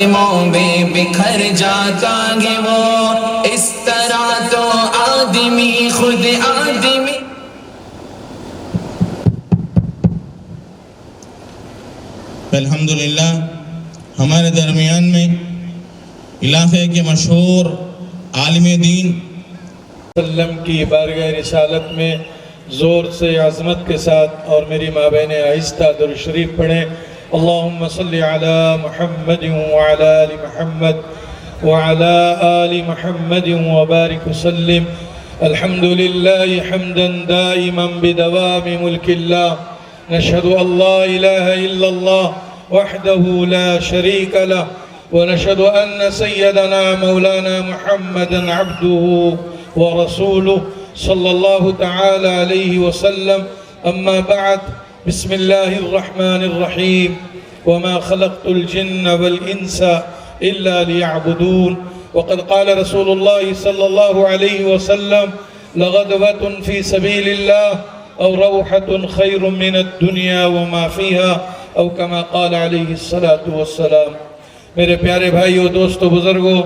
میں بکھر جاتا ہے وہ، اس طرح تو آدمی خود آدمی۔ الحمدللہ ہمارے درمیان میں علاقے کے مشہور عالم دین وسلم کی بارگاہ رسالت میں زور سے عظمت کے ساتھ اور میری مابین آہستہ درود شریف پڑھیں۔ اللہم صلی علی محمد وعلی آل محمد وعلی آل محمد وبارک وسلم۔ الحمدللہ حمدا دائما بدوام ملک اللہ، نشہد ان لا الہ الا اللہ وحدہ لا شریک لہ، ونشهد أن سيدنا مولانا محمدا عبده ورسوله صلى الله تعالى عليه وسلم. أما بعد، بسم الله الرحمن الرحيم. وما خلقت الجن والإنس إلا ليعبدون. وقد قال رسول الله صلى الله عليه وسلم: لغدوة في سبيل الله أو روحة خير من الدنيا وما فيها، أو كما قال عليه الصلاة والسلام. میرے پیارے بھائیوں، دوستوں، بزرگوں،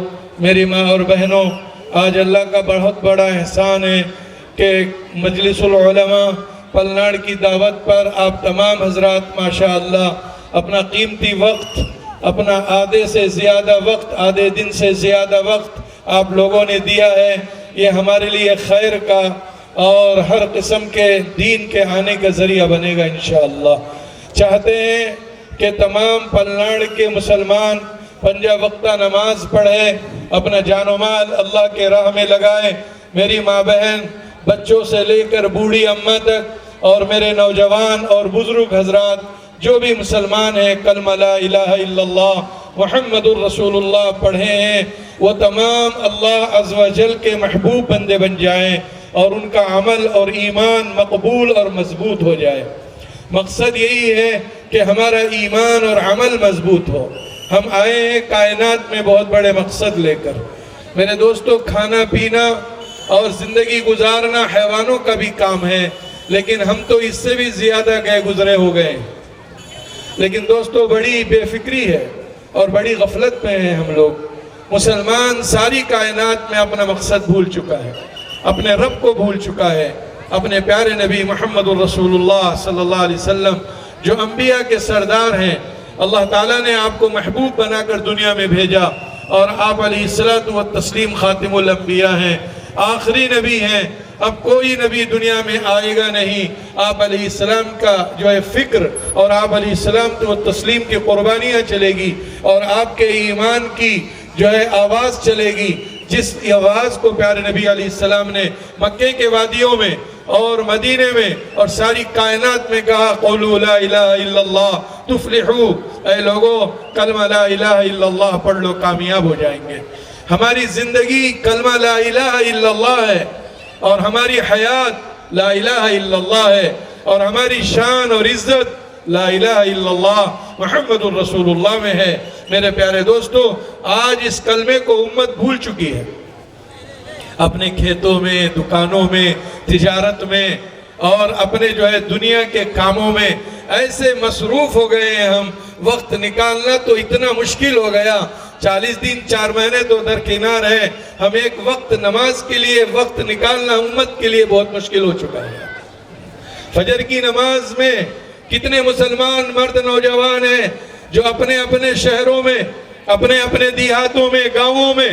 میری ماں اور بہنوں، آج اللہ کا بہت بڑا احسان ہے کہ مجلس العلماء پلناڑ کی دعوت پر آپ تمام حضرات ماشاءاللہ اپنا قیمتی وقت، اپنا آدھے سے زیادہ وقت، آدھے دن سے زیادہ وقت آپ لوگوں نے دیا ہے۔ یہ ہمارے لیے خیر کا اور ہر قسم کے دین کے آنے کا ذریعہ بنے گا انشاءاللہ۔ چاہتے ہیں کہ تمام پلناڑ کے مسلمان پنجہ وقتہ نماز پڑھے، اپنا جان و مال اللہ کے راہ میں لگائے۔ میری ماں بہن، بچوں سے لے کر بوڑھی اماں تک، اور میرے نوجوان اور بزرگ حضرات جو بھی مسلمان ہیں، کلمہ لا الہ الا اللہ محمد الرسول اللہ پڑھے ہیں، وہ تمام اللہ عز و جل کے محبوب بندے بن جائیں اور ان کا عمل اور ایمان مقبول اور مضبوط ہو جائے۔ مقصد یہی ہے کہ ہمارا ایمان اور عمل مضبوط ہو۔ ہم آئے ہیں کائنات میں بہت بڑے مقصد لے کر۔ میرے دوستو، کھانا پینا اور زندگی گزارنا حیوانوں کا بھی کام ہے، لیکن ہم تو اس سے بھی زیادہ گئے گزرے ہو گئے۔ لیکن دوستو، بڑی بے فکری ہے اور بڑی غفلت میں ہیں ہم لوگ۔ مسلمان ساری کائنات میں اپنا مقصد بھول چکا ہے، اپنے رب کو بھول چکا ہے، اپنے پیارے نبی محمد الرسول اللہ صلی اللہ علیہ وسلم جو انبیاء کے سردار ہیں۔ اللہ تعالیٰ نے آپ کو محبوب بنا کر دنیا میں بھیجا، اور آپ علیہ الصلوۃ والتسلیم خاتم الانبیاء ہیں، آخری نبی ہیں۔ اب کوئی نبی دنیا میں آئے گا نہیں۔ آپ علیہ السلام کا جو ہے فکر اور آپ علیہ السلام والتسلیم کی قربانیاں چلے گی، اور آپ کے ایمان کی جو ہے آواز چلے گی، جس آواز کو پیارے نبی علیہ السلام نے مکے کے وادیوں میں اور مدینے میں اور ساری کائنات میں کہا: قولوا لا الہ الا اللہ تفلحوا، اے لوگو کلمہ لا الہ الا اللہ پڑھ لو، کامیاب ہو جائیں گے۔ ہماری زندگی کلمہ لا الہ الا اللہ ہے، اور ہماری حیات لا الہ الا اللہ ہے، اور ہماری شان اور عزت لا الہ الا اللہ محمد الرسول اللہ میں ہے۔ میرے پیارے دوستو، آج اس کلمے کو امت بھول چکی ہے۔ اپنے کھیتوں میں، دکانوں میں، تجارت میں اور اپنے جو ہے دنیا کے کاموں میں ایسے مصروف ہو گئے ہیں ہم، وقت نکالنا تو اتنا مشکل ہو گیا۔ 40 دن 4 مہینے تو درکنار ہے، ہم ایک وقت نماز کے لیے وقت نکالنا امت کے لیے بہت مشکل ہو چکا ہے۔ فجر کی نماز میں کتنے مسلمان مرد نوجوان ہیں جو اپنے اپنے شہروں میں، اپنے اپنے دیہاتوں میں، گاؤں میں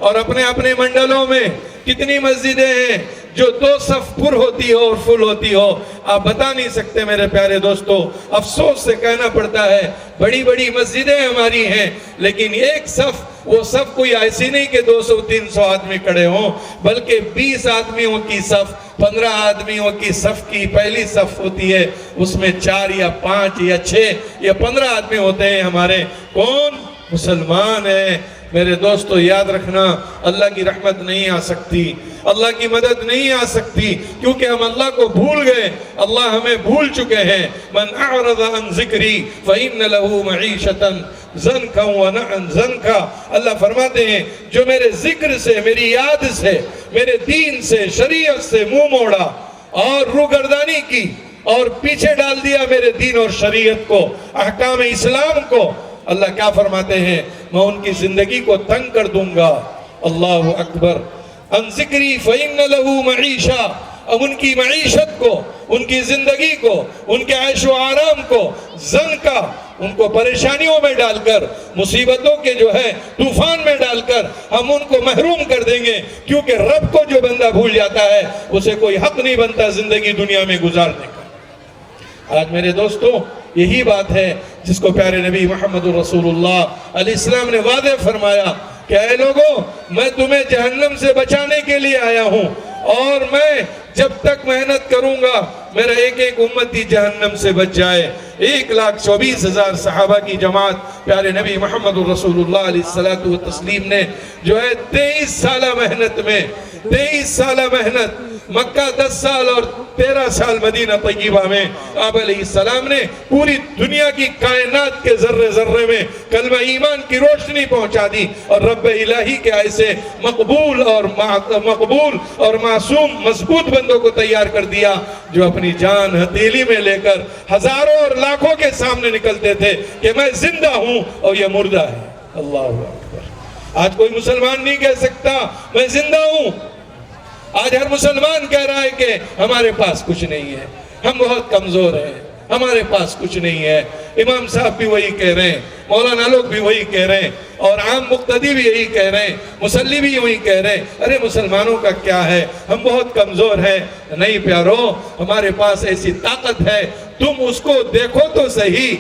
اور اپنے اپنے منڈلوں میں کتنی مسجدیں ہیں جو 2 صف پر ہوتی ہو اور فل ہوتی ہو، آپ بتا نہیں سکتے میرے پیارے دوستو۔ افسوس سے کہنا پڑتا ہے، بڑی بڑی مسجدیں ہماری ہیں، لیکن ایک صف، وہ صف کوئی ایسی نہیں کہ 200-300 آدمی کھڑے ہوں، بلکہ 20 آدمیوں کی صف، 15 آدمیوں کی صف کی پہلی صف ہوتی ہے، اس میں 4 یا 5 یا 6 یا 15 آدمی ہوتے ہیں ہمارے۔ کون؟ مسلمان ہیں۔ میرے دوستو، یاد رکھنا، اللہ کی رحمت نہیں آ سکتی، اللہ کی مدد نہیں آ سکتی، کیونکہ ہم اللہ کو بھول گئے، اللہ ہمیں بھول چکے ہیں۔ من اعرض عن ذکری فإن له معیشة ضنکا ونحا، اللہ فرماتے ہیں جو میرے ذکر سے، میری یاد سے، میرے دین سے، شریعت سے منہ موڑا اور روگردانی کی اور پیچھے ڈال دیا میرے دین اور شریعت کو، احکام اسلام کو، اللہ کیا فرماتے ہیں؟ میں ان کی زندگی کو تنگ کر دوں گا. اللہ اکبر. ان ذکری فإن له معیشہ. اب ان کی معیشت کو، ان کی زندگی کو، ان کے عیش و آرام کو زن کا، ان کو پریشانیوں میں ڈال کر، مصیبتوں کے جو ہے طوفان میں ڈال کر ہم ان کو محروم کر دیں گے. کیونکہ رب کو جو بندہ بھول جاتا ہے اسے کوئی حق نہیں بنتا زندگی دنیا میں گزارنے کا. آج میرے دوستوں یہی بات ہے جس کو پیارے نبی محمد رسول اللہ علیہ السلام نے واضح فرمایا کہ اے لوگوں، میں تمہیں جہنم سے بچانے کے لیے آیا ہوں، اور میں جب تک محنت کروں گا میرا ایک ایک امتی جہنم سے بچ جائے. 1,24,000 صحابہ کی جماعت پیارے نبی محمد رسول اللہ علیہ السلام نے جو ہے 23 سالہ محنت میں، 23 سالہ محنت، مکہ 10 سال اور 13 سال مدینہ طیبہ میں آپ علیہ السلام نے پوری دنیا کی کائنات کے ذرے ذرے میں کلمہ ایمان کی روشنی پہنچا دی، اور رب الہی کے ایسے مقبول اور معصوم مضبوط بندوں کو تیار کر دیا جو اپنی جان ہتھیلی میں لے کر ہزاروں اور لاکھوں کے سامنے نکلتے تھے کہ میں زندہ ہوں اور یہ مردہ ہے. اللہ اکبر. آج کوئی مسلمان نہیں کہہ سکتا میں زندہ ہوں. آج ہر مسلمان کہہ رہا ہے کہ ہمارے پاس کچھ نہیں ہے، ہم بہت کمزور ہیں، ہمارے پاس کچھ نہیں ہے. امام صاحب بھی وہی کہہ رہے ہیں، مولانا لوگ بھی وہی کہہ رہے ہیں، اور عام مقتدی بھی یہی کہہ رہے ہیں، مصلی بھی وہی کہہ رہے ہیں. ارے مسلمانوں کا کیا ہے، ہم بہت کمزور ہیں. نہیں پیارو، ہمارے پاس ایسی طاقت ہے، تم اس کو دیکھو تو صحیح،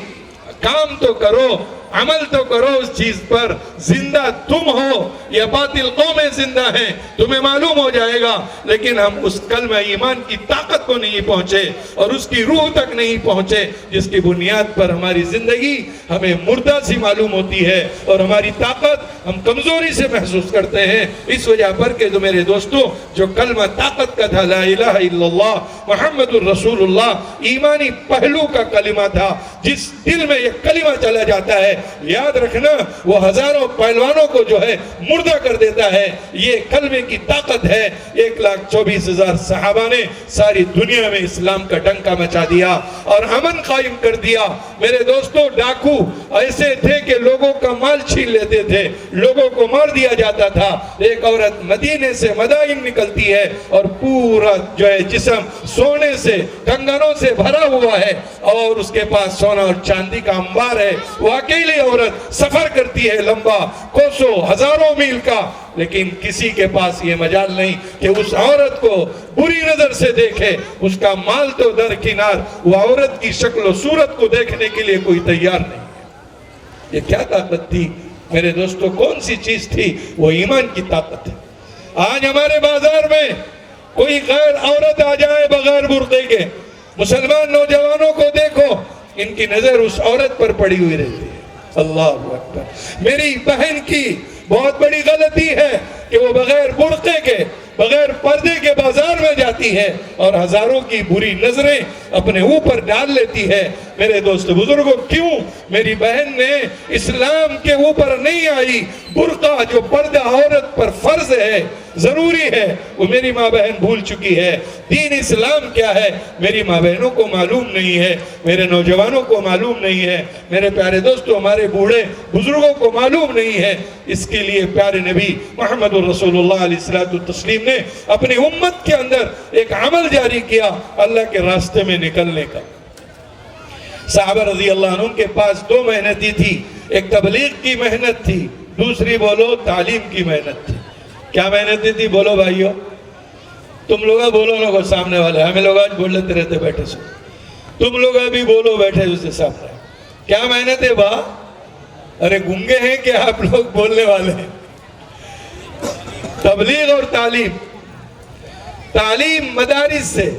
کام تو کرو، عمل تو کرو اس چیز پر. زندہ تم ہو یا باطل قومیں زندہ ہیں تمہیں معلوم ہو جائے گا، لیکن ہم اس کلمہ ایمان کی طاقت کو نہیں پہنچے اور اس کی روح تک نہیں پہنچے جس کی بنیاد پر ہماری زندگی ہمیں مردہ سی معلوم ہوتی ہے اور ہماری طاقت ہم کمزوری سے محسوس کرتے ہیں. اس وجہ پر کہ جو میرے دوستوں جو کلمہ طاقت کا تھا، لا الہ الا اللہ محمد الرسول اللہ، ایمانی پہلو کا کلمہ تھا. جس دل میں یہ کلمہ چلا جاتا ہے یاد رکھنا وہ ہزاروں پہلوانوں کو جو ہے مردہ کر دیتا ہے. یہ کلمے کی طاقت ہے. 1,24,000 صحابہ نے ساری دنیا میں اسلام کا ڈنکا مچا دیا اور امن قائم کر دیا. میرے دوستوں ڈاکو ایسے تھے کہ لوگوں کا مال چھین لیتے تھے، لوگوں کو مار دیا جاتا تھا. ایک عورت مدینے سے مدائن نکلتی ہے اور پورا جو ہے جسم سونے سے، کنگنوں سے بھرا ہوا ہے اور اس کے پاس سونا اور چاندی کا انبار ہے. وہ اکیلی عورت سفر کرتی ہے لمبا کوسوں ہزاروں میل کا، لیکن کسی کے پاس یہ مجال نہیں کہ اس عورت کو بری نظر سے دیکھے. اس کا مال تو درکنار، وہ عورت کی شکل و صورت کو دیکھنے کے لیے کوئی تیار نہیں. یہ کیا طاقت تھی میرے دوستو؟ کون سی چیز تھی؟ وہ ایمان کی طاقت ہے. آج ہمارے بازار میں کوئی غیر عورت آ جائے بغیر برقعے کے، مسلمان نوجوانوں کو دیکھو، ان کی نظر اس عورت پر پڑی ہوئی رہتی ہے. اللہ اکبر. میری بہن کی بہت بڑی غلطی ہے کہ وہ بغیر برقعے کے، بغیر پردے کے بازار میں جاتی ہے اور ہزاروں کی بری نظریں اپنے اوپر ڈال لیتی ہے. میرے دوست بزرگوں، کیوں میری بہن نے اسلام کے اوپر نہیں آئی؟ برقع جو پردہ عورت پر فرض ہے، ضروری ہے، وہ میری ماں بہن بھول چکی ہے. دین اسلام کیا ہے میری ماں بہنوں کو معلوم نہیں ہے، میرے نوجوانوں کو معلوم نہیں ہے، میرے پیارے دوستوں ہمارے بوڑھے بزرگوں کو معلوم نہیں ہے. اس کے لیے پیارے نبی محمد رسول اللہ علیہ السلام نے اپنی امت کے اندر ایک عمل جاری کیا اللہ کے راستے میں نکلنے کا. صحابہ رضی اللہ عنہ کے پاس 2 محنتیں تھی. ایک تبلیغ کی محنت تھی، دوسری بولو تعلیم کی محنت تھی. کیا محنتیں تھی بولو بھائیو؟ تم لوگ بولو لوگوں سامنے والے، ہمیں لوگ آج بول لیتے رہتے بیٹھے سے، تم لوگ ابھی بولو بیٹھے اسے سامنے. کیا محنتیں با؟ ارے گنگے ہیں کہ آپ لوگ بولنے والے ہیں؟ تبلیغ اور تعلیم. تعلیم مدارس سے،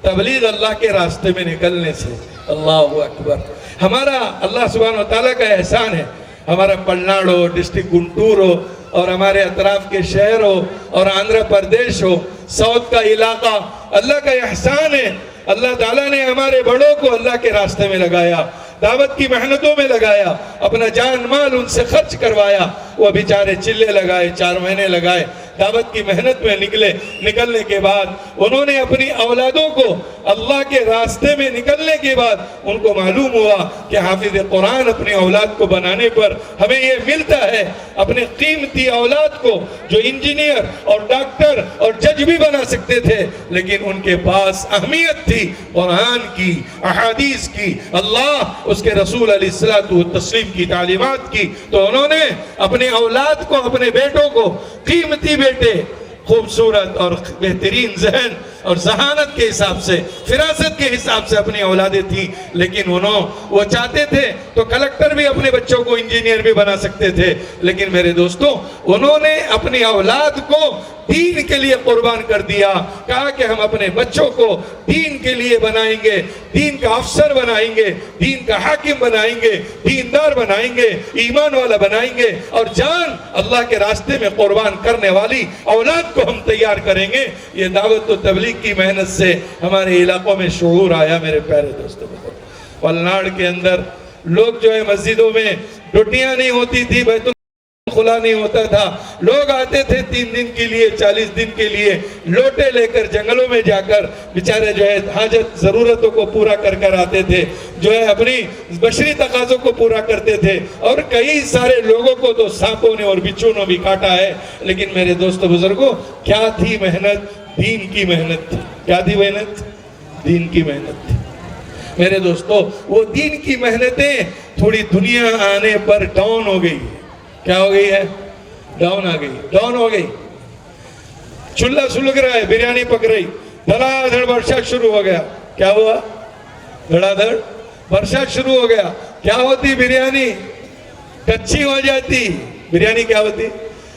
تبلیغ اللہ کے راستے میں نکلنے سے. اللہ اکبر. ہمارا اللہ سبحانہ وتعالیٰ کا احسان ہے، ہمارا پلناڈ ہو، ڈسٹرکٹ گنٹور ہو، اور ہمارے اطراف کے شہر ہو، اور آندھرا پردیش ہو، ساؤتھ کا علاقہ، اللہ کا احسان ہے. اللہ تعالیٰ نے ہمارے بڑوں کو اللہ کے راستے میں لگایا، دعوت کی محنتوں میں لگایا، اپنا جان مال ان سے خرچ کروایا. وہ بیچارے چلے لگائے، 4 مہینے لگائے، دعوت کی محنت میں نکلنے کے بعد انہوں نے اپنی اولادوں کو اللہ کے راستے میں نکلنے کے بعد ان کو معلوم ہوا کہ حافظ قرآن اپنی اولاد کو بنانے پر ہمیں یہ ملتا ہے. اپنے قیمتی اولاد کو جو انجینئر اور ڈاکٹر اور جج بھی بنا سکتے تھے، لیکن ان کے پاس اہمیت تھی قرآن کی، احادیث کی، اللہ اس کے رسول علیہ الصلوۃ والتسلیم کی تعلیمات کی. تو انہوں نے اپنے اولاد کو، اپنے بیٹوں کو، قیمتی بیٹے، خوبصورت اور بہترین ذہن اور ذہانت کے حساب سے، فراست کے حساب سے اپنی اولادیں تھیں، لیکن وہ چاہتے تھے تو کلکٹر بھی اپنے بچوں کو انجینئر بھی بنا سکتے تھے. لیکن میرے دوستوں، انہوں نے اپنی اولاد کو دین کے لیے قربان کر دیا. کہا کہ ہم اپنے بچوں کو دین کے لیے بنائیں گے، دین کا افسر بنائیں گے، دین کا حاکم بنائیں گے، دیندار بنائیں گے، ایمان والا بنائیں گے، اور جان اللہ کے راستے میں قربان کرنے والی اولاد کو ہم تیار کریں گے. یہ دعوت و تبلیغ کی محنت سے ہمارے علاقوں میں شعور آیا. میرے پیارے دوستوں، پلناڑ کے اندر لوگ جو ہے مسجدوں میں ڈوٹیاں نہیں ہوتی تھی، بیت کھلا نہیں ہوتا تھا، لوگ آتے تھے 3 دن کے لیے، 40 دن کے لیے، لوٹے لے کر جنگلوں میں جا کر بیچارے جو ہے حاجت ضرورتوں کو پورا کر آتے تھے، جو ہے اپنی بشری تقاضوں کو پورا کرتے تھے. اور کئی سارے لوگوں کو تو سانپوں نے اور بچھو نے بھی کاٹا ہے. لیکن میرے دوستو بزرگوں، کیا تھی محنت؟ دین کی محنت تھی. کیا تھی محنت؟ دین کی محنت تھی. میرے دوستو، وہ دین کی محنتیں تھوڑی دنیا آنے پر ڈاؤن ہو گئی. کیا ہو گئی ہے؟ ڈاؤن آ گئی، ڈاؤن ہو گئی. چولہا سلگ رہا ہے، بریانی پک رہی، دھڑا دھڑ برسات شروع ہو گیا. کیا ہوا؟ دھڑا دھڑ برسات شروع ہو گیا. کیا ہوتی بریانی؟ کچی ہو جاتی. بریانی کیا ہوتی؟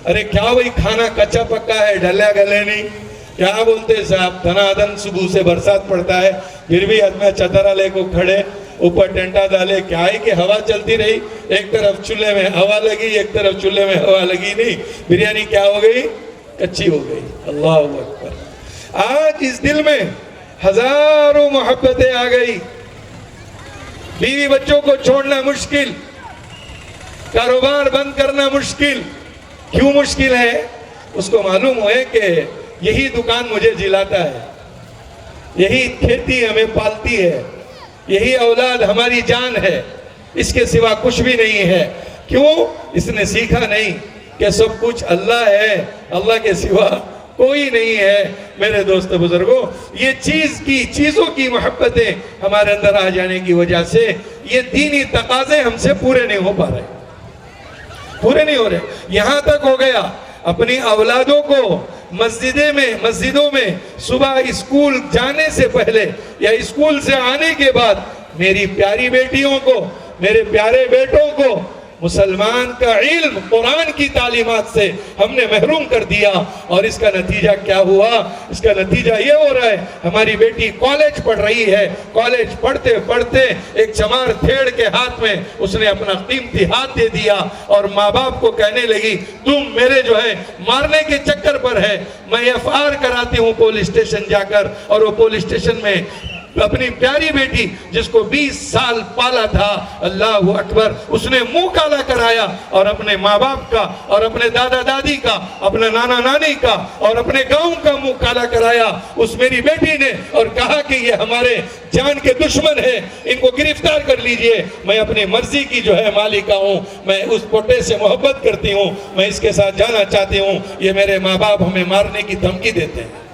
ارے کیا وہی کھانا کچا پکا ہے، ڈھلیا گلے نہیں. کیا بولتے صاحب؟ دھنادھن صبح سے برسات پڑتا ہے، پھر بھی آدمی چدرا لے کو کھڑے، اوپر ٹینٹا ڈالے. کیا ہے کہ ہوا چلتی رہی، ایک طرف چولہے میں ہوا لگی، ایک طرف چولہے میں ہوا لگی نہیں. بریانی کیا ہو گئی؟ کچی ہو گئی. اللہ اکبر. آج اس دل میں ہزاروں محبتیں آ گئی. بیوی بچوں کو چھوڑنا مشکل، کاروبار بند کرنا مشکل. کیوں مشکل ہے؟ اس کو معلوم ہوئے کہ یہی دکان مجھے جلاتا ہے، یہی کھیتی ہمیں پالتی ہے، یہی اولاد ہماری جان ہے، اس کے سوا کچھ بھی نہیں ہے. کیوں؟ اس نے سیکھا نہیں کہ سب کچھ اللہ ہے، اللہ کے سوا کوئی نہیں ہے. میرے دوست بزرگوں، یہ چیزوں کی محبتیں ہمارے اندر آ جانے کی وجہ سے یہ دینی تقاضے ہم سے پورے نہیں ہو پا رہے، پورے نہیں ہو رہے. یہاں تک ہو گیا اپنی اولادوں کو مسجدوں میں صبح اسکول جانے سے پہلے یا اسکول سے آنے کے بعد میری پیاری بیٹیوں کو، میرے پیارے بیٹوں کو مسلمان کا علم، قرآن کی تعلیمات سے ہم نے محروم کر دیا. اور اس کا نتیجہ کیا ہوا؟ اس کا نتیجہ یہ ہو رہا ہے، ہماری بیٹی کالج پڑھ رہی ہے، کالج پڑھتے پڑھتے ایک چمار تھیڑ کے ہاتھ میں اس نے اپنا قیمتی ہاتھ دے دیا اور ماں باپ کو کہنے لگی تم میرے جو ہے مارنے کے چکر پر ہے. میں FR کراتی ہوں پولیس اسٹیشن جا کر. اور وہ پولیس اسٹیشن میں اپنی پیاری بیٹی جس کو 20 سال پالا تھا، اللہ اکبر، اس نے منہ کالا کرایا اور اپنے ماں باپ کا اور اپنے دادا دادی کا، اپنے نانا نانی کا اور اپنے گاؤں کا منہ کالا کرایا اس میری بیٹی نے، اور کہا کہ یہ ہمارے جان کے دشمن ہے، ان کو گرفتار کر لیجئے. میں اپنی مرضی کی جو ہے مالکہ ہوں، میں اس پوٹے سے محبت کرتی ہوں، میں اس کے ساتھ جانا چاہتی ہوں. یہ میرے ماں باپ ہمیں مارنے کی دھمکی دیتے ہیں.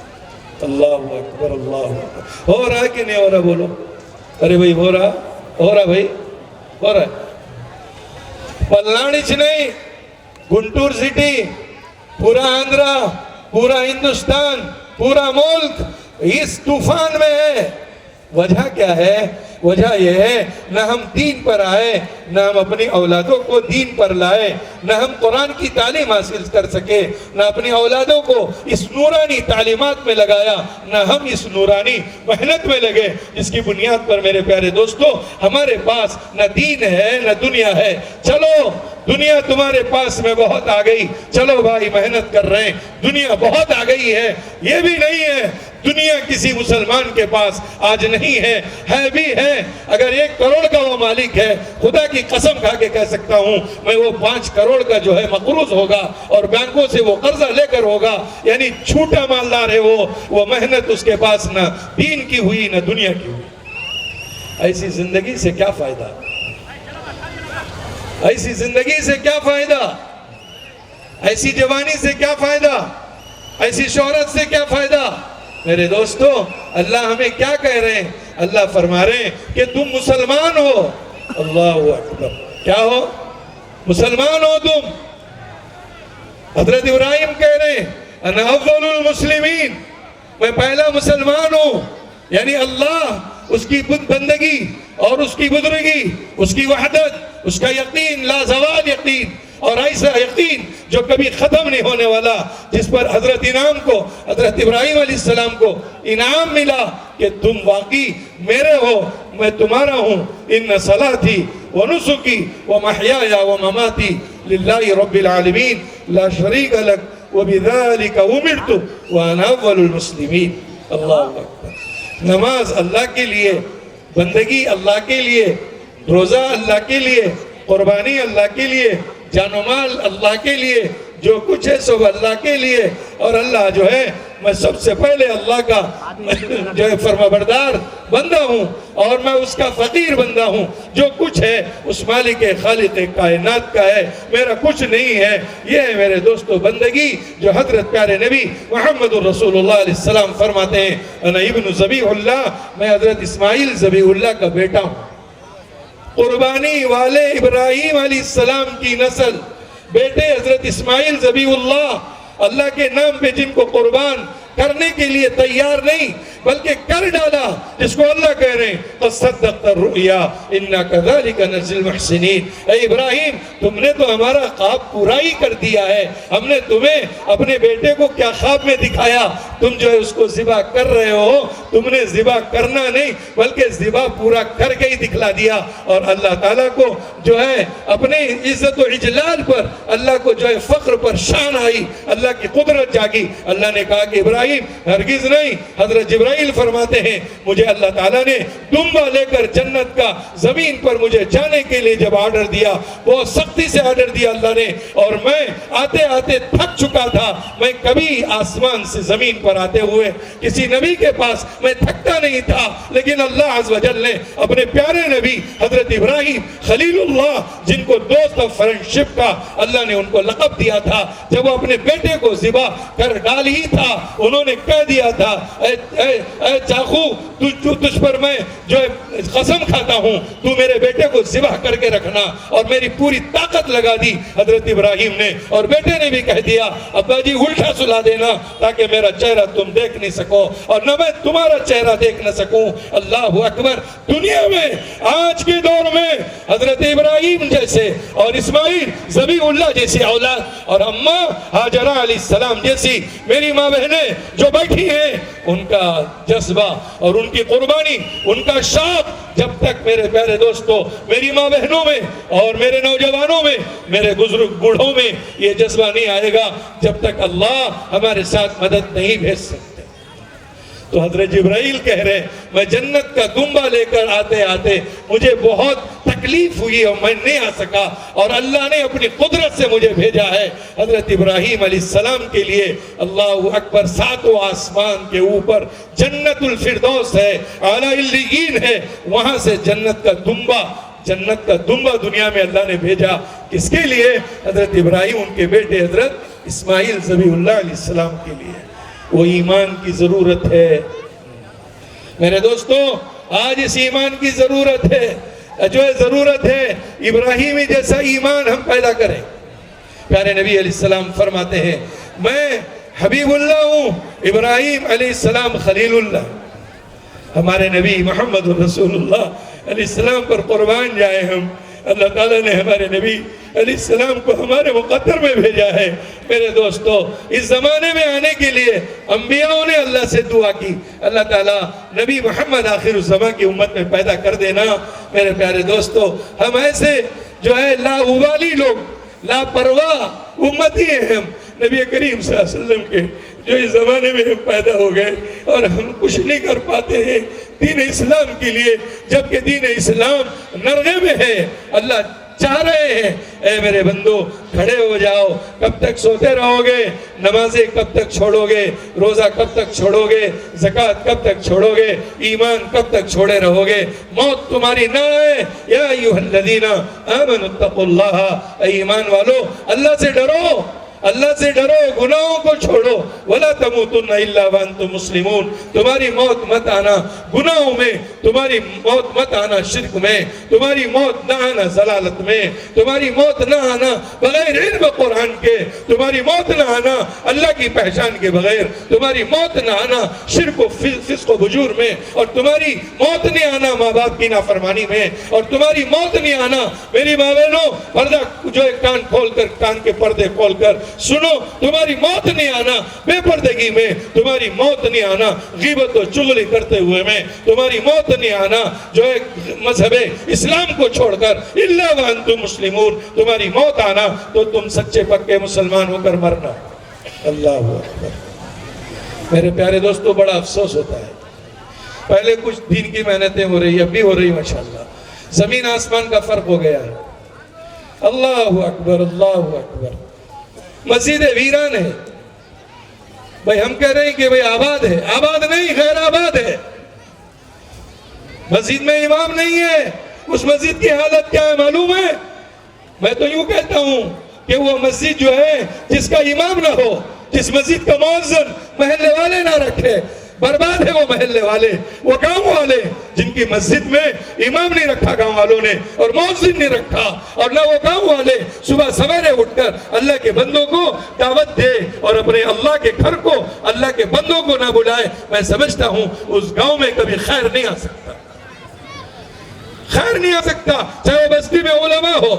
اللہ اکبر، اللہ اکبر. ہو رہا کہ نہیں ہو رہا؟ بولو. ارے بھائی ہو رہا بھائی، ہو رہا ہے. پلناڑچ نہیں، گنٹور سٹی، پورا آندھرا، پورا ہندوستان، پورا ملک اس طوفان میں ہے. وجہ کیا ہے؟ وجہ یہ ہے نہ ہم دین پر آئے، نہ ہم اپنی اولادوں کو دین پر لائے، نہ ہم قرآن کی تعلیم حاصل کر سکے، نہ اپنی اولادوں کو اس نورانی تعلیمات میں لگایا، نہ ہم اس نورانی محنت میں لگے جس کی بنیاد پر میرے پیارے دوستو ہمارے پاس نہ دین ہے نہ دنیا ہے. چلو دنیا تمہارے پاس میں بہت آ گئی، چلو بھائی محنت کر رہے ہیں، دنیا بہت آ گئی ہے. یہ بھی نہیں ہے دنیا کسی مسلمان کے پاس آج نہیں ہے بھی ہے. اگر 1 کروڑ کا وہ مالک ہے، خدا کی قسم کھا کے کہہ سکتا ہوں میں وہ 5 کروڑ کا جو ہے مقروض ہوگا اور بینکوں سے وہ قرضہ لے کر ہوگا. یعنی چھوٹا مالدار ہے وہ محنت اس کے پاس نہ دین کی ہوئی نہ دنیا کی ہوئی. ایسی زندگی سے کیا فائدہ؟ ایسی زندگی سے کیا فائدہ؟ ایسی جوانی سے کیا فائدہ؟ ایسی شہرت سے کیا فائدہ؟ میرے دوستو، اللہ ہمیں کیا کہہ رہے ہیں؟ اللہ فرما رہے ہیں کہ تم مسلمان ہو. اللہ اکبر. کیا ہو؟ مسلمان ہو تم. حضرت ابراہیم کہہ رہے ہیں انا افضل المسلمین، میں پہلا مسلمان ہوں. یعنی اللہ، اس کی بندگی اور اس کی بزرگی، اس کی وحدت، اس کا یقین لا زوال یقین، اور ایسا یقین جو کبھی ختم نہیں ہونے والا، جس پر حضرت ابراہیم علیہ السلام کو انعام ملا کہ تم واقعی میرے ہو، میں تمہارا ہوں. ان صلاتی ونسکی ومحیای ومماتی للہ رب العالمین لا شریک لک وبذالک امرت وانا اول المسلمین. اللہ اکبر. نماز اللہ کے لیے، بندگی اللہ کے لیے، روزہ اللہ کے لیے، قربانی اللہ کے لیے، جان و مال اللہ کے لیے، جو کچھ ہے سب اللہ کے لیے. اور اللہ جو ہے، میں سب سے پہلے اللہ کا جو ہے فرما بردار بندہ ہوں، اور میں اس کا فقیر بندہ ہوں. جو کچھ ہے اس مالک خالق کائنات کا ہے، میرا کچھ نہیں ہے. یہ ہے میرے دوستو بندگی جو حضرت پیارے نبی محمد رسول اللہ علیہ السلام فرماتے ہیں انا ابن ذبیح اللہ، میں حضرت اسماعیل ذبیح اللہ کا بیٹا ہوں. قربانی والے ابراہیم علیہ السلام کی نسل، بیٹے حضرت اسماعیل ذبیح اللہ کے نام پہ جن کو قربان کرنے کے لیے تیار نہیں بلکہ کر ڈالا، جس کو اللہ کہہ رہے ہیں قَدْ صَدَّقْتَ الرُّؤْيَا إِنَّا كَذَلِكَ نَجْزِي الْمُحْسِنِينَ. اے ابراہیم، تم نے تو ہمارا خواب پورا ہی کر دیا ہے. ہم نے تمہیں اپنے بیٹے کو کیا خواب میں دکھایا؟ تم جو ہے اس کو ذبح کر رہے ہو. تم نے ذبح کرنا نہیں بلکہ ذبح پورا کر کے ہی دکھلا دیا. اور اللہ تعالیٰ کو جو ہے اپنے عزت و اجلال پر، اللہ کو جو ہے فخر پر شان آئی، اللہ کی قدرت جاگی. اللہ نے کہا کہ ابراہیم ہرگز نہیں. حضرت جبرائیل فرماتے ہیں مجھے اللہ تعالیٰ نے دمبا لے کر جنت کا زمین پر مجھے جانے کے لیے جب آرڈر دیا، بہت سختی سے آرڈر دیا اللہ نے، اور میں آتے آتے تھک چکا تھا. میں کبھی آسمان سے زمین پر آتے ہوئے کسی نبی کے پاس میں تھکتا نہیں تھا، لیکن اللہ عز و جل نے اپنے پیارے نبی حضرت ابراہیم خلیل اللہ، جن کو دوست آف فرینڈشپ کا اللہ نے ان کو لقب دیا تھا، جب وہ اپنے بیٹے کو ذبح کر ڈال ہی تھا، انہوں نے کہہ دیا تھا اے چاقو، تجھ پر میں جو قسم کھاتا ہوں، تو میرے بیٹے کو ذبح کر کے رکھنا. اور میری پوری طاقت لگا دی حضرت ابراہیم نے، اور بیٹے نے بھی کہہ دیا ابا جی الٹا سلا دینا تاکہ میرا چہرہ تم دیکھ نہیں سکو اور نہ میں تمہارا چہرہ دیکھ نہ سکوں. اللہ اکبر. دنیا میں آج کے دور میں حضرت ابراہیم جیسے اور اسماعیل ذبیح اللہ جیسی اولاد اور اماں ہاجرہ علیہ السلام جیسی میری ماں بہنیں جو بیٹھی ہیں، ان کا جذبہ اور ان کی قربانی، ان کا شوق، جب تک میرے پیارے دوستوں میری ماں بہنوں میں اور میرے نوجوانوں میں، میرے بزرگ بوڑھوں میں یہ جذبہ نہیں آئے گا، جب تک اللہ ہمارے ساتھ مدد نہیں بھیج سکتے. تو حضرت جبرائیل کہہ رہے میں جنت کا دمبا لے کر آتے آتے مجھے بہت تکلیف ہوئی اور میں نہیں آ سکا، اور اللہ نے اپنی قدرت سے مجھے بھیجا ہے. حضرت ابراہیم علیہ السلام کے لیے اللہ اکبر 7 آسمان کے اوپر جنت الفردوس ہے، اعلیٰ علیین ہے، وہاں سے جنت کا دمبا دنیا میں اللہ نے بھیجا. کس کے لیے؟ حضرت ابراہیم ان کے بیٹے حضرت اسماعیل ذبیح اللہ علیہ السلام کے لیے. وہ ایمان کی ضرورت ہے میرے دوستوں. آج اس ایمان کی ضرورت ہے، جو ہے ضرورت ہے ابراہیمی جیسا ایمان ہم پیدا کریں. پیارے نبی علیہ السلام فرماتے ہیں میں حبیب اللہ ہوں، ابراہیم علیہ السلام خلیل اللہ. ہمارے نبی محمد رسول اللہ علیہ السلام پر قربان جائے ہم. اللہ تعالیٰ نے ہمارے نبی علیہ السلام کو ہمارے مقدر میں بھیجا ہے. میرے دوستو اس زمانے میں آنے کے لیے انبیاءوں نے اللہ سے دعا کی، اللہ تعالیٰ نبی محمد آخر الزمان کی امت میں پیدا کر دینا. میرے پیارے دوستو ہم ایسے جو ہے لاابالی لوگ، لاپرواہ امتی ہیں ہم. نبی کریم صلی اللہ علیہ وسلم کے جو اس زمانے میں پیدا ہو گئے اور ہم کچھ نہیں کر پاتے ہیں دین اسلام کے لیے، جبکہ دین اسلام نرغے میں ہے۔ اللہ چاہ رہے ہیں اے میرے بندو کھڑے ہو جاؤ، کب تک سوتے رہو گے؟ نمازیں کب تک چھوڑو گے؟ روزہ کب تک چھوڑو گے؟ زکوٰۃ کب تک چھوڑو گے؟ ایمان کب تک چھوڑے رہو گے؟ موت تمہاری نہ آئے۔ یا ایھا الذین آمنوا اتقوا اللہ، اے ایمان والو اللہ سے ڈرو، اللہ سے ڈرو، گناہوں کو چھوڑو۔ وَلَا تَمُوتُنَّ إِلَّا وَأَنْتُمْ مُسْلِمُونَ، تمہاری موت مت آنا گناہوں میں، تمہاری موت مت آنا شرک میں، تمہاری موت نہ آنا ضلالت میں، تمہاری موت نہ آنا بغیر علم قرآن کے، تمہاری موت نہ آنا اللہ کی پہچان کے بغیر، تمہاری موت نہ آنا شرک و فسق و فجور میں، اور تمہاری موت نہیں آنا ماں باپ کی نافرمانی میں، اور تمہاری موت نہیں آنا میری ماں بہنوں پردہ جو ہے کان کھول کر، کان کے پردے کھول کر سنو، تمہاری موت نہیں آنا بے پردگی میں، تمہاری موت نہیں آنا غیبت و چغلی کرتے ہوئے میں، تمہاری موت نہیں آنا جو ہے مذہب اسلام کو چھوڑ کر الا وانتم مسلمون، تمہاری موت آنا تو تم سچے پکے مسلمان ہو کر مرنا۔ اللہ اکبر۔ میرے پیارے دوستو بڑا افسوس ہوتا ہے، پہلے کچھ دین کی محنتیں ہو رہی اب بھی ہو رہی ماشاءاللہ، زمین آسمان کا فرق ہو گیا ہے۔ اللہ اکبر، اللہ اکبر۔ مسجد ویران ہے، بھائی ہم کہہ رہے ہیں کہ بھائی آباد ہے، آباد نہیں، غیر آباد ہے۔ مسجد میں امام نہیں ہے، اس مسجد کی حالت کیا ہے معلوم ہے؟ میں تو یوں کہتا ہوں کہ وہ مسجد جو ہے جس کا امام نہ ہو، جس مسجد کا مؤذن محلے والے نہ رکھے، برباد ہے وہ محلے والے، وہ گاؤں والے جن کی مسجد میں امام نہیں رکھا گاؤں والوں نے اور مؤذن نہیں رکھا، اور نہ وہ گاؤں والے صبح سویرے اٹھ کر اللہ کے بندوں کو دعوت دے اور اپنے اللہ کے گھر کو، اللہ کے بندوں کو نہ بلائے۔ میں سمجھتا ہوں اس گاؤں میں کبھی خیر نہیں آ سکتا، خیر نہیں آ سکتا، چاہے وہ بستی میں علماء ہو،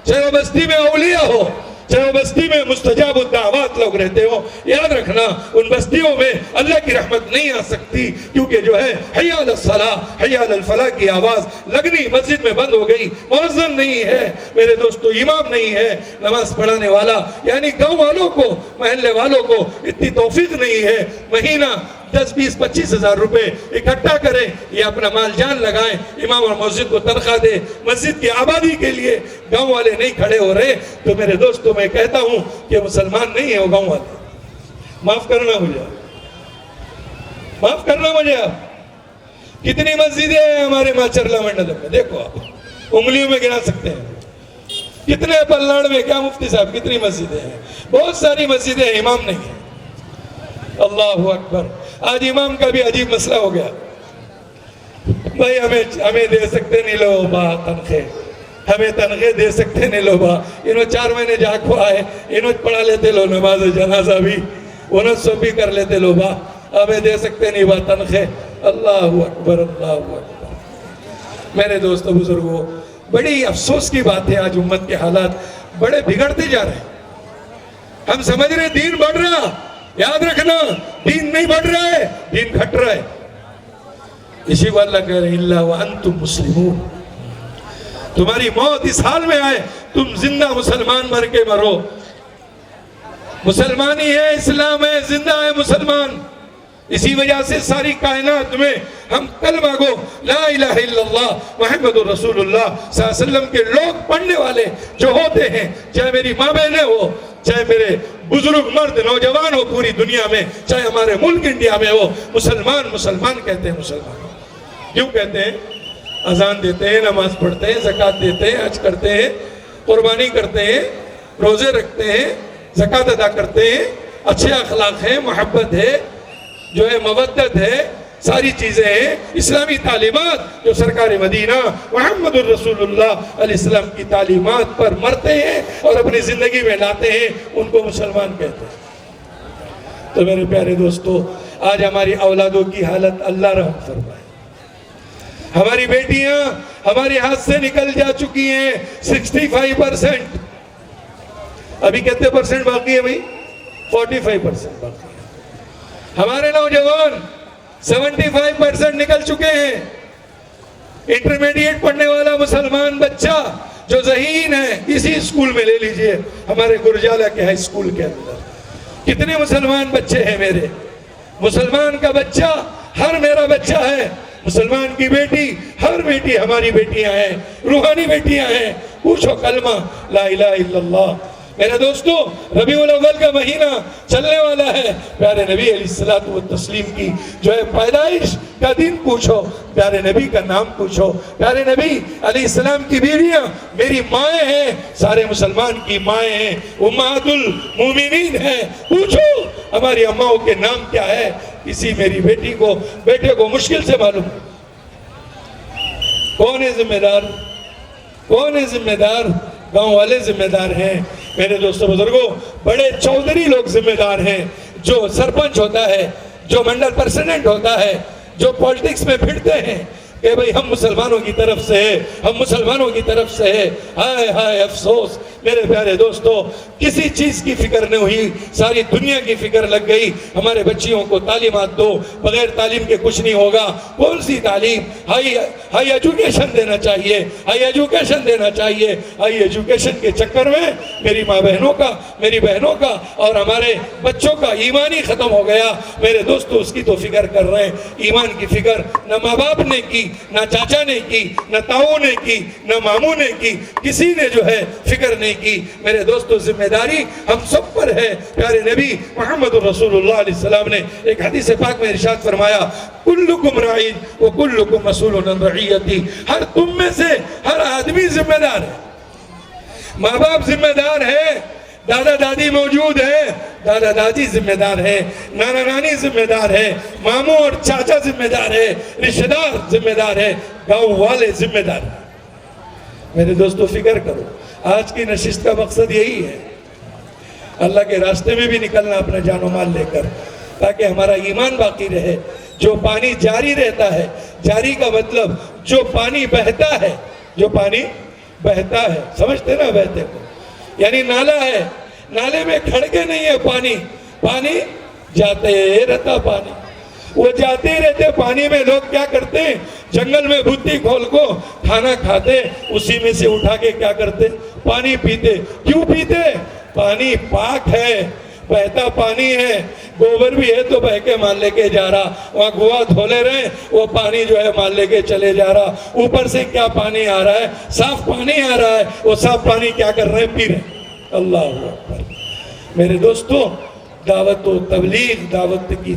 چاہے وہ بستی میں اولیاء ہو، چاہے وہ بستی میں مستجاب الدعوات لوگ رہتے ہو، یاد رکھنا ان بستیوں میں اللہ کی رحمت نہیں آ سکتی، کیونکہ جو ہے حی علی الصلاۃ حی علی الفلاح کی آواز لگنی مسجد میں بند ہو گئی، مؤذن نہیں ہے میرے دوستو، امام نہیں ہے نماز پڑھانے والا، یعنی گاؤں والوں کو، محلے والوں کو اتنی توفیق نہیں ہے مہینہ 10 20 25 ہزار روپے اکٹھا کریں، یہ اپنا مال جان لگائیں، امام اور مسجد کو تنخواہ دے، مسجد کی آبادی کے لیے گاؤں والے نہیں کھڑے ہو رہے، تو میرے دوستوں میں کہتا ہوں کہ مسلمان نہیں ہے وہ گاؤں والے۔ معاف کرنا مجھے، معاف کرنا مجھے۔ آپ کتنی مسجدیں ہیں ہمارے ماچرلا منڈلم میں، دیکھو آپ انگلیوں میں گنا سکتے ہیں، کتنے پلناڑ میں، کیا مفتی صاحب کتنی مسجدیں ہیں، بہت ساری مسجدیں ہیں، امام نہیں ہیں۔ اللہ اکبر۔ آج امام کا بھی عجیب مسئلہ ہو گیا، بھائی ہمیں دے سکتے نہیں لو با تنخواہ، ہمیں تنخواہ دے سکتے نہیں لو با، انہوں 4 مہینے جا کو آئے، انہوں پڑھا لیتے لو نماز جنازہ بھی، انہوں سب بھی کر لیتے لو با، ہمیں دے سکتے نہیں با تنخواہ۔ اللہ اکبر، اللہ اکبر۔ میرے دوستو بزرگوں، بڑی افسوس کی بات ہے آج امت کے حالات بڑے بگڑتے جا رہے ہیں۔ ہم سمجھ رہے دین بڑھ رہا، یاد رکھنا دین نہیں بڑھ رہا ہے، دین گھٹ رہا ہے۔ اسی کو اللہ کہہ رہے ہیں الا وانتم مسلمون، تمہاری موت اس حال میں آئے تم زندہ مسلمان مر کے مرو۔ مسلمان ہی ہے، اسلام ہے، زندہ ہے مسلمان۔ اسی وجہ سے ساری کائنات میں ہم کلمہ گو لا الہ الا اللہ محمد رسول اللہ صلی اللہ علیہ وسلم کے لوگ پڑھنے والے جو ہوتے ہیں، چاہے میری ماں بہنیں ہو، چاہے میرے بزرگ مرد نوجوان ہو پوری دنیا میں، چاہے ہمارے ملک انڈیا میں ہو، مسلمان مسلمان کہتے ہیں۔ مسلمان کیوں کہتے ہیں؟ اذان دیتے ہیں، نماز پڑھتے ہیں، زکوٰۃ دیتے ہیں، حج کرتے ہیں، قربانی کرتے ہیں، روزے رکھتے ہیں، زکوٰۃ ادا کرتے ہیں، اچھے اخلاق ہیں، محبت ہے، جو ہے مودت ہے، ساری چیزیں ہیں، اسلامی تعلیمات جو سرکار مدینہ محمد الرسول اللہ علیہ السلام کی تعلیمات پر مرتے ہیں اور اپنی زندگی میں لاتے ہیں، ان کو مسلمان کہتے ہیں۔ تو میرے پیارے دوستو، آج ہماری اولادوں کی حالت اللہ رحم فرمائے۔ ہماری بیٹیاں ہمارے ہاتھ سے نکل جا چکی ہیں 65%، ابھی کتنے پرسنٹ باقی ہے بھائی؟ 45% باقی ہے۔ ہمارے نوجوان 75% نکل چکے ہیں۔ انٹرمیڈیٹ پڑھنے والا مسلمان بچہ جو ذہین ہے، اسی اسکول میں لے لیجئے، ہمارے گرجالہ کے ہائی اسکول کے اندر کتنے مسلمان بچے ہیں میرے؟ مسلمان کا بچہ ہر میرا بچہ ہے، مسلمان کی بیٹی ہر بیٹی ہماری بیٹیاں ہیں، روحانی بیٹیاں ہیں۔ پوچھو کلمہ لا الہ الا اللہ۔ میرے دوستو، ربیع الاول کا مہینہ چلنے والا ہے، پیارے نبی علیہ الصلوۃ والتسلیم کی جو ہے پیدائش کا دن پوچھو، پیارے نبی کا نام پوچھو۔ پیارے نبی علیہ السلام کی بیویاں میری مائیں ہیں، سارے مسلمان کی مائیں ہیں، امہات المومنین ہیں۔ پوچھو ہماری اماؤں کے نام کیا ہے؟ کسی میری بیٹی کو بیٹے کو مشکل سے معلوم۔ کون ہے ذمہ دار؟ کون ہے ذمہ دار؟ گاؤں والے ذمہ دار ہیں۔ میرے دوستو بزرگوں، بڑے چودھری لوگ ذمہ دار ہیں، جو سرپنچ ہوتا ہے، جو منڈل پریزیڈنٹ ہوتا ہے، جو پولیٹکس میں پھرتے ہیں کہ بھئی ہم مسلمانوں کی طرف سے ہے، ہم مسلمانوں کی طرف سے ہے۔ ہائے ہائے افسوس میرے پیارے دوستو، کسی چیز کی فکر نہیں ہوئی، ساری دنیا کی فکر لگ گئی۔ ہمارے بچیوں کو تعلیمات دو، بغیر تعلیم کے کچھ نہیں ہوگا۔ کون سی تعلیم؟ ہائی ایجوکیشن دینا چاہیے، ہائی ایجوکیشن دینا چاہیے۔ ہائی ایجوکیشن کے چکر میں میری ماں بہنوں کا، میری بہنوں کا اور ہمارے بچوں کا ایمان ہی ختم ہو گیا۔ میرے دوستو اس کی تو فکر کر رہے ہیں، ایمان کی فکر نہ ماں باپ نے کی، نہ چاچا نے کی، نہ تاؤ نے کی، نہ ماموں نے کی، کسی نے جو ہے فکر نہیں کی۔ میرے دوستو ذمہ داری ہم سب پر ہے۔ پیارے نبی محمد رسول اللہ علیہ السلام نے ایک حدیث پاک میں ارشاد فرمایا، کلکم راعٍ وکلکم مسئول عن رعیتہ، ہر تم میں سے ہر آدمی ذمہ دار ہے۔ ماں باپ ذمہ دار ہے، دادا دادی موجود ہے، دادا دادی ذمہ دار ہے، نانا نانی ذمہ دار ہے، ماموں اور چاچا ذمہ دار ہے، رشتہ دار ذمہ دار ہے، گاؤں والے ذمہ دار ہیں۔ میرے دوستو فکر کرو، آج کی نشست کا مقصد یہی ہے، اللہ کے راستے میں بھی نکلنا اپنا جان و مال لے کر، تاکہ ہمارا ایمان باقی رہے۔ جو پانی جاری رہتا ہے، جاری کا مطلب جو پانی بہتا ہے، جو پانی بہتا ہے، سمجھتے نا بہتے کو؟ یعنی نالا ہے، نالے میں کھڑکے نہیں ہے پانی، پانی جاتے رہتا پانی، وہ جاتے رہتے پانی میں۔ لوگ کیا کرتے ہیں؟ جنگل میں بھتی کھول کو کھانا کھاتے، اسی میں سے اٹھا کے کیا کرتے؟ پانی پیتے۔ کیوں پیتے؟ پانی پاک ہے، بہتا پانی ہے، گوبر بھی ہے تو بہ کے مان لے کے جا رہا، وہاں گوا دھولے رہے وہ پانی جو ہے مان لے کے چلے جا رہا۔ اوپر سے کیا پانی آ رہا ہے؟ صاف پانی آ رہا ہے، وہ صاف پانی کیا کر رہے ہیں؟ پی رہے ہیں۔ اللہ اکبر۔ میرے دوستو، دعوت و تبلیغ، دعوت کی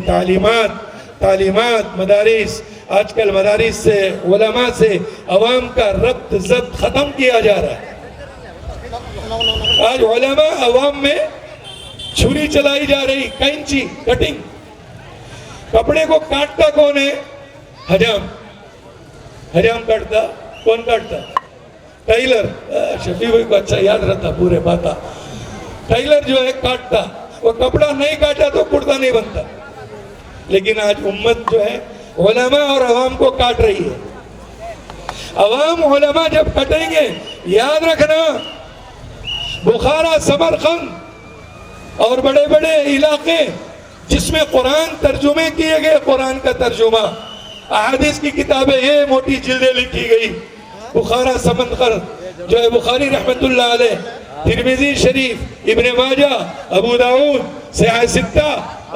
تعلیمات، مدارس، آج کل مدارس سے، علماء سے عوام کا ربط ضبط ختم کیا جا رہا ہے۔ آج علماء عوام میں چھری چلائی جا رہی، کینچی، کٹنگ۔ کپڑے کو کاٹتا کون ہے؟ حجام۔ حجام کاٹتا کون؟ کاٹتا ٹیلر۔ شفیع بھائی کو اچھا یاد رہتا پورے باتا۔ ٹیلر جو ہے کاٹتا، وہ کپڑا نہیں کاٹا تو کرتا نہیں بنتا۔ لیکن آج امت جو ہے علماء اور عوام کو کاٹ رہی ہے۔ عوام علماء جب کٹیں گے، یاد رکھنا، بخارا، سمرقند اور بڑے بڑے علاقے جس میں قرآن ترجمے کیے گئے، قرآن کا ترجمہ، احادیث کی کتابیں یہ موٹی جلدیں لکھی گئی، بخارا، سمرقند جو ہے بخاری رحمت اللہ علیہ، ترمذی شریف، ابن ماجہ، ابو داؤد، صحیح ستہ،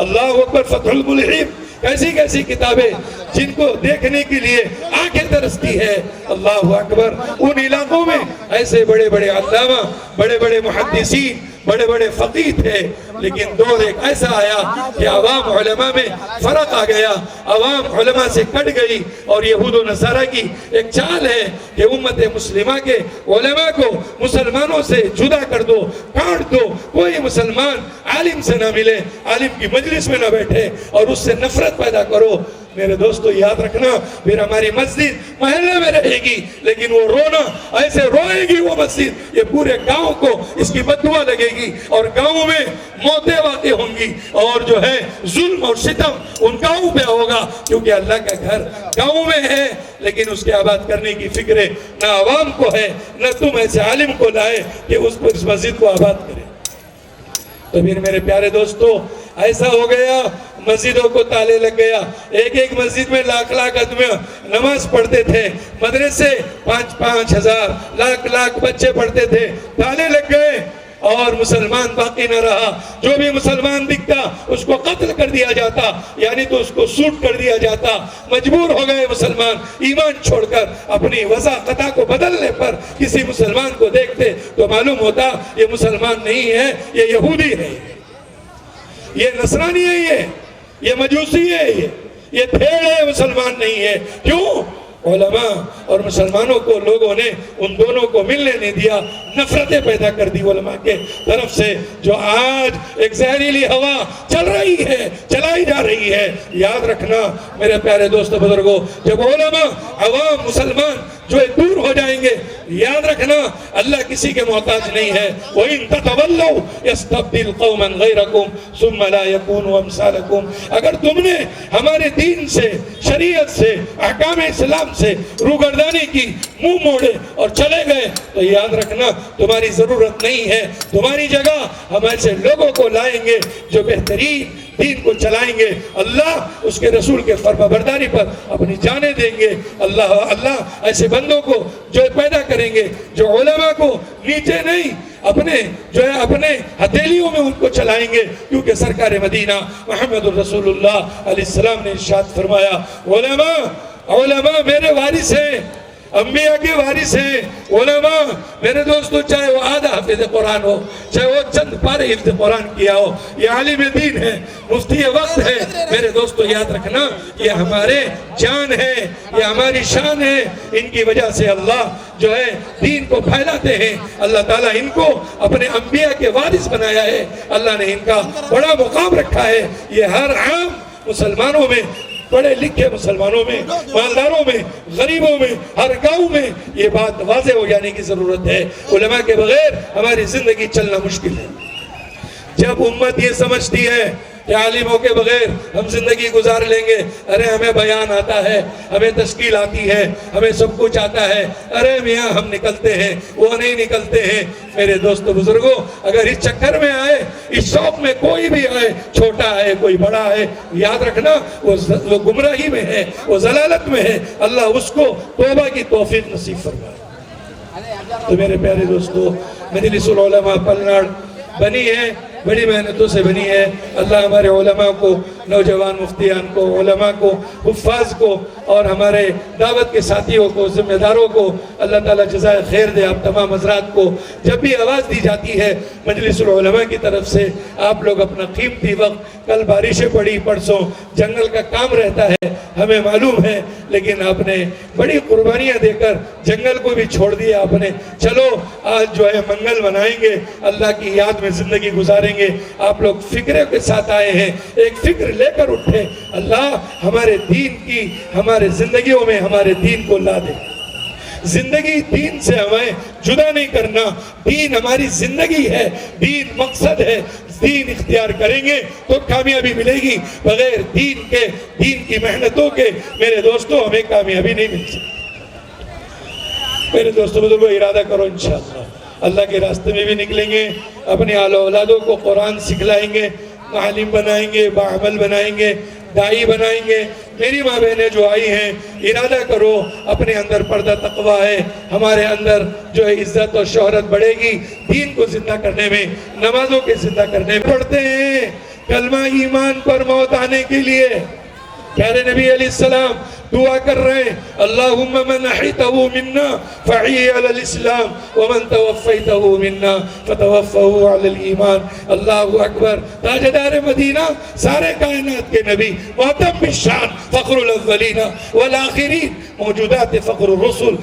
اللہ اکبر، فتح الملحم، کیسی کیسی کتابیں جن کو دیکھنے کے لیے آنکھیں ترستی ہے۔ اللہ اکبر۔ ان علاقوں میں ایسے بڑے بڑے علامہ، بڑے بڑے محدثین، بڑے بڑے فقیہ تھے، لیکن دور ایک ایسا آیا کہ عوام علماء میں فرق آ گیا، عوام علماء سے کٹ گئی، اور یہود و نصارہ کی ایک چال ہے کہ امت مسلمہ کے علماء کو مسلمانوں سے جدا کر دو، کاٹ دو، کوئی مسلمان عالم سے نہ ملے، عالم کی مجلس میں نہ بیٹھے، اور اس سے نفرت پیدا کرو۔ میرے دوستو یاد رکھنا، پھر ہماری مسجد محلے میں رہے گی، لیکن وہ رونا ایسے روئے گی وہ مسجد، یہ پورے گاؤں کو اس کی بددعا لگے گی، اور گاؤں میں موتیں واقع ہوں گی، اور جو ہے ظلم اور ستم ان گاؤں پہ ہوگا، کیونکہ اللہ کا گھر گاؤں میں ہے، لیکن اس کے آباد کرنے کی فکر نہ عوام کو ہے، نہ تم ایسے عالم کو لائے کہ اس مسجد کو آباد کرے۔ تو پھر میرے پیارے دوستو، ایسا ہو گیا، مسجدوں کو تالے لگ گیا، ایک ایک مسجد میں لاکھ لاکھ آدمی نماز پڑھتے تھے، مدرسے 5,000 لاکھ بچے پڑھتے تھے، تالے لگ گئے۔ اور مسلمان باقی نہ رہا. جو بھی مسلمان دکھتا اس کو قتل کر دیا جاتا, یعنی تو اس کو سوٹ کر دیا جاتا. مجبور ہو گئے مسلمان ایمان چھوڑ کر اپنی وضع قطع کو بدلنے پر. کسی مسلمان کو دیکھتے تو معلوم ہوتا یہ مسلمان نہیں ہے, یہ یہودی ہے, یہ نصرانی ہے, یہ مجوسی ہے, یہ بھیڑ ہے, مسلمان نہیں ہے. کیوں؟ علماء اور مسلمانوں کو لوگوں نے ان دونوں کو ملنے نہیں دیا, نفرتیں پیدا کر دی علماء کے طرف سے, جو آج ایک زہریلی ہوا چل رہی ہے, چلائی جا رہی ہے. یاد رکھنا میرے پیارے دوست بزرگوں, جب علماء عوام مسلمان جو دور ہو جائیں گے, یاد رکھنا اللہ کسی کے محتاج نہیں ہے. وَإِن تَتَوَلَّوْا يَسْتَبْدِلْ قَوْمًا غَيْرَكُمْ ثُمَّ لَا يَكُونُوا أَمْثَالَكُمْ. اگر تم نے ہمارے دین سے, شریعت سے, احکام اسلام سے روگردانی کی, منہ موڑے اور چلے گئے, تو یاد رکھنا تمہاری ضرورت نہیں ہے. تمہاری جگہ ہم ایسے لوگوں کو لائیں گے جو بہترین دین کو چلائیں گے, اللہ اس کے رسول کے فرما برداری پر اپنی جانیں دیں گے. اللہ ایسے بندوں کو جو پیدا کریں گے جو علماء کو نیچے نہیں اپنے ہتھیلیوں میں ان کو چلائیں گے. کیونکہ سرکار مدینہ محمد الرسول اللہ علیہ السلام نے ارشاد فرمایا, علماء میرے وارث ہیں, انبیاء کے وارث ہیں. علماء میرے دوستو, چاہے وہ آدھا حافظ قرآن ہو, چاہے وہ چند پارے حفظ قرآن کیا ہو, یہ عالم دین ہے, مفتی وقت ہے. میرے دوستو یاد رکھنا یہ ہمارے جان ہے, یہ ہماری شان ہے. ان کی وجہ سے اللہ جو ہے دین کو پھیلاتے ہیں. اللہ تعالیٰ ان کو اپنے انبیاء کے وارث بنایا ہے. اللہ نے ان کا بڑا مقام رکھا ہے. یہ ہر عام مسلمانوں میں, پڑھے لکھے مسلمانوں میں, مالداروں میں, غریبوں میں, ہر گاؤں میں یہ بات واضح ہو جانے کی ضرورت ہے. علماء کے بغیر ہماری زندگی چلنا مشکل ہے. جب امت یہ سمجھتی ہے کہ عالموں کے بغیر ہم زندگی گزار لیں گے, ارے ہمیں بیان آتا ہے, ہمیں تشکیل آتی ہے, ہمیں سب کچھ آتا ہے, ارے میاں ہم نکلتے ہیں, وہ نہیں نکلتے ہیں. میرے دوست بزرگوں, اگر اس چکر میں آئے, اس شوق میں کوئی بھی آئے, چھوٹا ہے کوئی بڑا ہے, یاد رکھنا وہ گمراہی میں ہے, وہ ضلالت میں ہے. اللہ اس کو توبہ کی توفیق نصیب فرمائے. تو میرے پیارے دوستو, مجلس العلماء پلناڑ بنی ہے, بڑی محنتوں سے بنی ہے. اللہ ہمارے علماء کو, نوجوان مفتیان کو, علماء کو, حفاظ کو اور ہمارے دعوت کے ساتھیوں کو, ذمہ داروں کو اللہ تعالیٰ جزائے خیر دے. آپ تمام حضرات کو جب بھی آواز دی جاتی ہے مجلس العلماء کی طرف سے, آپ لوگ اپنا قیمتی وقت, کل بارشیں پڑی, پرسوں جنگل کا کام رہتا ہے, ہمیں معلوم ہے, لیکن آپ نے بڑی قربانیاں دے کر جنگل کو بھی چھوڑ دیا. آپ نے چلو آج جو ہے منگل منائیں گے, اللہ کی یاد میں زندگی گزاریں گے. آپ لوگ فکرے کے ساتھ آئے ہیں, ایک فکر لے کر اٹھے. اللہ ہمارے دین کی, ہمارے زندگیوں میں ہمارے دین کو لا دے. زندگی دین سے ہمیں جدا نہیں کرنا. دین ہماری زندگی ہے, دین مقصد ہے. دین اختیار کریں گے تو کامیابی ملے گی. بغیر دین کے, دین کی محنتوں کے میرے دوستوں ہمیں کامیابی نہیں مل سکتی. میرے دوستوں بزرگوں, ارادہ کرو انشاءاللہ اللہ کے راستے میں بھی نکلیں گے, اپنے آل اولادوں کو قرآن سکھلائیں گے, معلم بنائیں گے, باعمل بنائیں گے, دائی بنائیں گے. میری ماں بہنیں جو آئی ہیں, ارادہ کرو اپنے اندر پردہ تقویٰ ہے, ہمارے اندر جو ہے عزت اور شہرت بڑھے گی. دین کو زندہ کرنے میں, نمازوں کے زندہ کرنے میں پڑھتے ہیں کلمہ ایمان پر موت آنے کے لیے. پیارے نبی علیہ السلام دعا کر رہے ہیں, اللہم من احیتہ منا فحیی علی الاسلام ومن توفیتہ منا فتوفہ علی الایمان. اللہ اکبر. تاجدار مدینہ, سارے کائنات کے نبی, معتم بالشان, فخر الاولین والآخرین, موجودات فخر الرسل.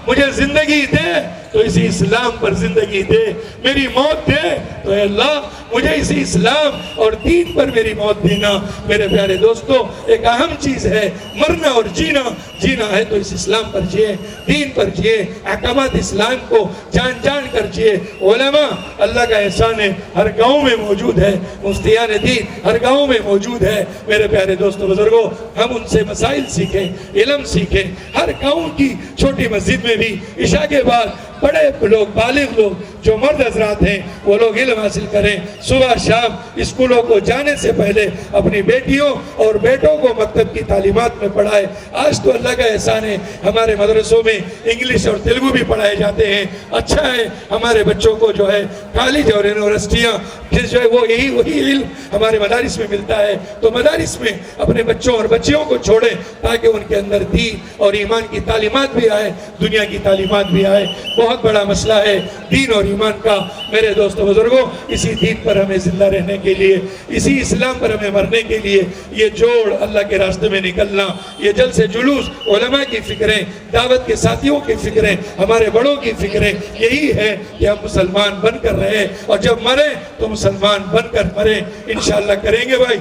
مجھے زندگی دے تو اسی اسلام پر زندگی دے, میری موت دے تو اے اللہ مجھے اسی اسلام اور دین پر میری موت دینا. میرے پیارے دوستو, ایک اہم چیز ہے مرنا اور جینا. جینا ہے تو اس اسلام پر جیے, دین پر جیے, احکامات اسلام کو جان جان کر جیے. علماء اللہ کا احسان ہے, ہر گاؤں میں موجود ہے, مفتیان دین ہر گاؤں میں موجود ہے. میرے پیارے دوستو بزرگوں, ہم ان سے مسائل سیکھیں, علم سیکھیں. ہر گاؤں کی چھوٹی مسجد میں بھی عشاء کے بعد بڑے لوگ بالغ لوگ جو مرد حضرات ہیں وہ لوگ علم حاصل کریں، صبح شام اسکولوں کو جانے سے پہلے اپنی بیٹیوں اور بیٹوں کو مکتب کی تعلیمات میں پڑھائے۔ آج تو اللہ کا احسان ہے ہمارے مدرسوں میں انگلش اور تیلگو بھی پڑھائے جاتے ہیں، اچھا ہے ہمارے بچوں کو جو ہے کالج اور یونیورسٹیاں پھر جو ہے وہ وہی علم ہمارے مدارس میں ملتا ہے، تو مدارس میں اپنے بچوں اور بچیوں کو چھوڑیں تاکہ ان کے اندر دین اور ایمان کی تعلیمات بھی آئے، دنیا کی تعلیمات بھی آئے۔ بہت بڑا مسئلہ ہے دین اور ایمان کا میرے دوست و بزرگوں، اسی دین پر ہمیں زندہ رہنے کے لیے، اسی اسلام پر ہمیں مرنے کے لیے یہ جوڑ اللہ کے راستے میں نکلنا، یہ جلسے جلوس، علماء کی فکریں، دعوت کے ساتھیوں کی فکریں، ہمارے بڑوں کی فکریں، یہی ہے کہ ہم مسلمان بن کر رہے اور جب مریں تو مسلمان بن کر مریں۔ انشاءاللہ کریں گے بھائی،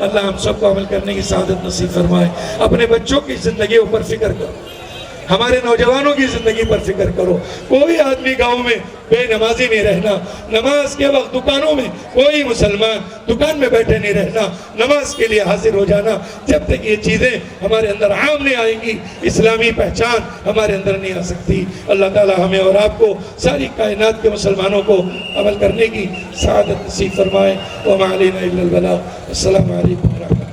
اللہ ہم سب کو عمل کرنے کی سعادت نصیب فرمائے۔ اپنے بچوں کی زندگیوں پر فکر کرو، ہمارے نوجوانوں کی زندگی پر فکر کرو۔ کوئی آدمی گاؤں میں بے نمازی نہیں رہنا، نماز کے وقت دکانوں میں کوئی مسلمان دکان میں بیٹھے نہیں رہنا، نماز کے لیے حاضر ہو جانا۔ جب تک یہ چیزیں ہمارے اندر عام نہیں آئیں گی، اسلامی پہچان ہمارے اندر نہیں آ سکتی۔ اللہ تعالی ہمیں اور آپ کو ساری کائنات کے مسلمانوں کو عمل کرنے کی سعادت نصیب فرمائے۔ وما علینا الا البلاغ۔ السلام علیکم ورحمۃ اللہ۔